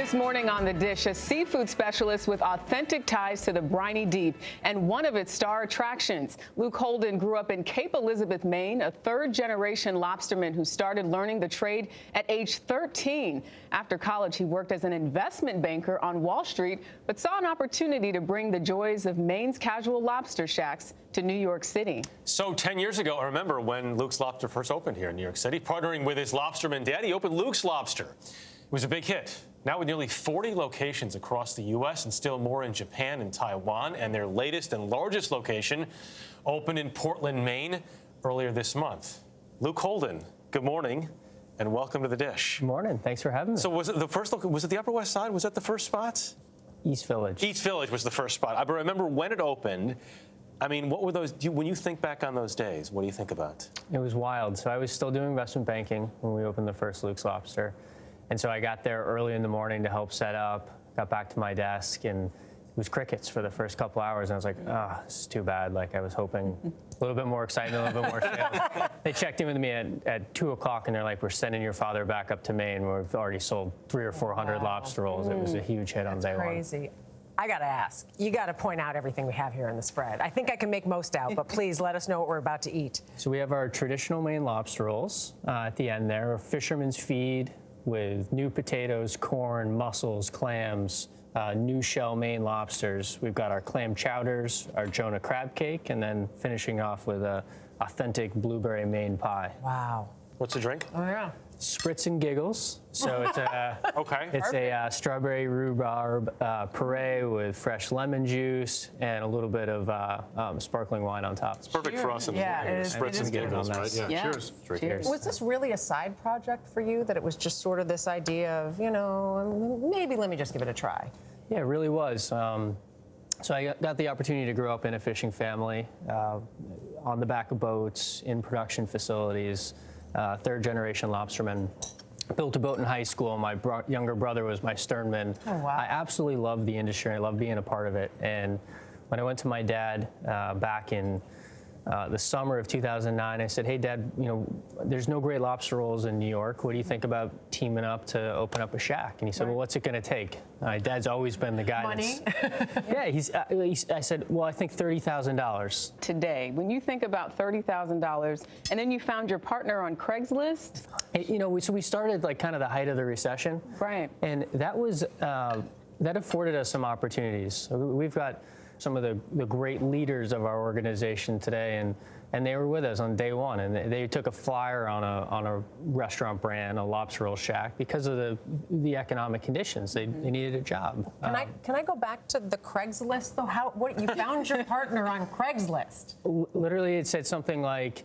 This morning on The Dish, a seafood specialist with authentic ties to the briny deep and one of its star attractions. Luke Holden grew up in Cape Elizabeth, Maine, a third-generation lobsterman who started learning the trade at age 13. After college, he worked as an investment banker on Wall Street, but saw an opportunity to bring the joys of Maine's casual lobster shacks to New York City. So 10 years ago, I remember when Luke's Lobster first opened here in New York City, partnering with his lobsterman dad, he opened Luke's Lobster. It was a big hit. Now with nearly 40 locations across the U.S. and still more in Japan and Taiwan, and their latest and largest location opened in Portland, Maine, earlier this month. Luke Holden, good morning, and welcome to The Dish. Good morning. Thanks for having me. So was it the first? Was it the Upper West Side? Was that the first spot? East Village. East Village was the first spot. I remember when it opened. I mean, what were those? When you think back on those days, what do you think about? It was wild. So I was still doing investment banking when we opened the first Luke's Lobster. And so I got there early in the morning to help set up, got back to my desk, and it was crickets for the first couple hours. And I was like, oh, this is too bad. Like, I was hoping a little bit more excitement, a little bit more sales. They checked in with me at 2 o'clock, and they're like, we're sending your father back up to Maine, where we've already sold 300 or 400 lobster rolls. It was a huge hit on day one. Crazy. I got to ask, you got to point out everything we have here in the spread. I think I can make most out, but please let us know what we're about to eat. So we have our traditional Maine lobster rolls at the end there, a fisherman's feed with new potatoes, corn, mussels, clams, new shell Maine lobsters. We've got our clam chowders, our Jonah crab cake, and then finishing off with a authentic blueberry Maine pie. Wow. What's the drink? Oh, yeah. Spritz and Giggles. So it's a it's a strawberry rhubarb puree with fresh lemon juice and a little bit of sparkling wine on top. It's perfect for us in the morning. It is. Spritz and Giggles, right? Yeah. Cheers. Cheers. Was this really a side project for you, that it was just sort of this idea of, you know, maybe let me just give it a try? Yeah, it really was. So I got the opportunity to grow up in a fishing family, on the back of boats, in production facilities, third-generation lobsterman. Built a boat in high school. My younger brother was my sternman. Oh, wow. I absolutely love the industry. I love being a part of it. And when I went to my dad back in the summer of 2009, I said, hey, Dad, you know, there's no great lobster rolls in New York. What do you think about teaming up to open up a shack? And he said, well, what's it going to take? Dad's always been the guy. Money? Yeah, I said, well, I think $30,000. Today, when you think about $30,000, and then you found your partner on Craigslist? You know, so we started like kind of the height of the recession. Right. And that was, that afforded us some opportunities. So we've got some of the great leaders of our organization today, and they were with us on day one, and they took a flyer on a restaurant brand, a lobster roll shack, because of the economic conditions. They needed a job. Can I go back to the Craigslist though? What you found your partner on Craigslist? Literally, it said something like,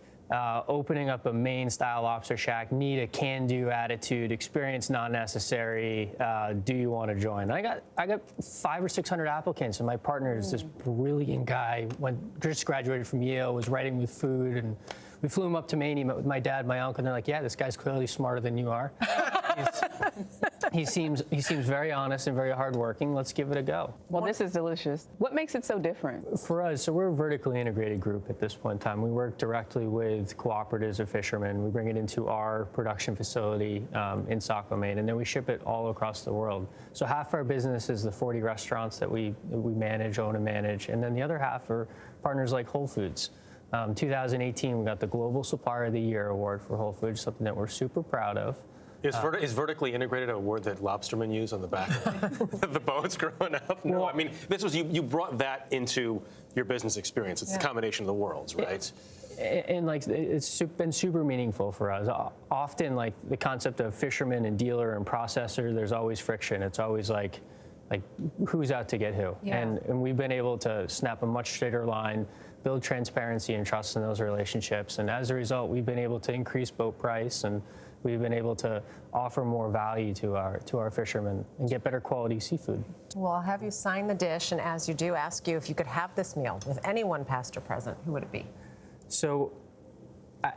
opening up a Maine-style lobster shack, need a can-do attitude, experience not necessary, do you want to join? And I got 500 or 600 applicants, and my partner is this brilliant guy, just graduated from Yale, was writing with food, and we flew him up to Maine. He met with my dad, my uncle, and they're like, yeah, this guy's clearly smarter than you are. He seems very honest and very hardworking. Let's give it a go. Well, this is delicious. What makes it so different? For us, so we're a vertically integrated group at this point in time. We work directly with cooperatives of fishermen. We bring it into our production facility in Saco, Maine, and then we ship it all across the world. So half our business is the 40 restaurants that we manage, own and manage, and then the other half are partners like Whole Foods. 2018, we got the Global Supplier of the Year award for Whole Foods, something that we're super proud of. Is vertically integrated a word that lobstermen use on the back of the boats growing up? No, I mean, this was you brought that into your business experience. It's the combination of the worlds, right? And like, it's been super meaningful for us. Often, like, the concept of fisherman and dealer and processor, there's always friction. It's always like who's out to get who? Yeah. And we've been able to snap a much straighter line, build transparency and trust in those relationships. And as a result, we've been able to increase boat price, and we've been able to offer more value to our fishermen and get better quality seafood. Well, I'll have you sign the dish, and as you do, ask you if you could have this meal with anyone, past or present, who would it be? So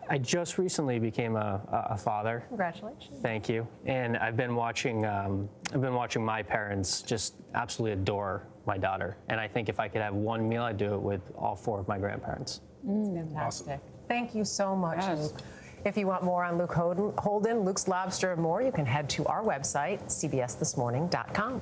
I just recently became a father. Congratulations. Thank you. And I've been watching my parents just absolutely adore my daughter. And I think if I could have one meal, I'd do it with all 4 of my grandparents. Fantastic. Awesome. Thank you so much, Luke. If you want more on Luke Holden, Luke's Lobster, and more, you can head to our website, cbsthismorning.com.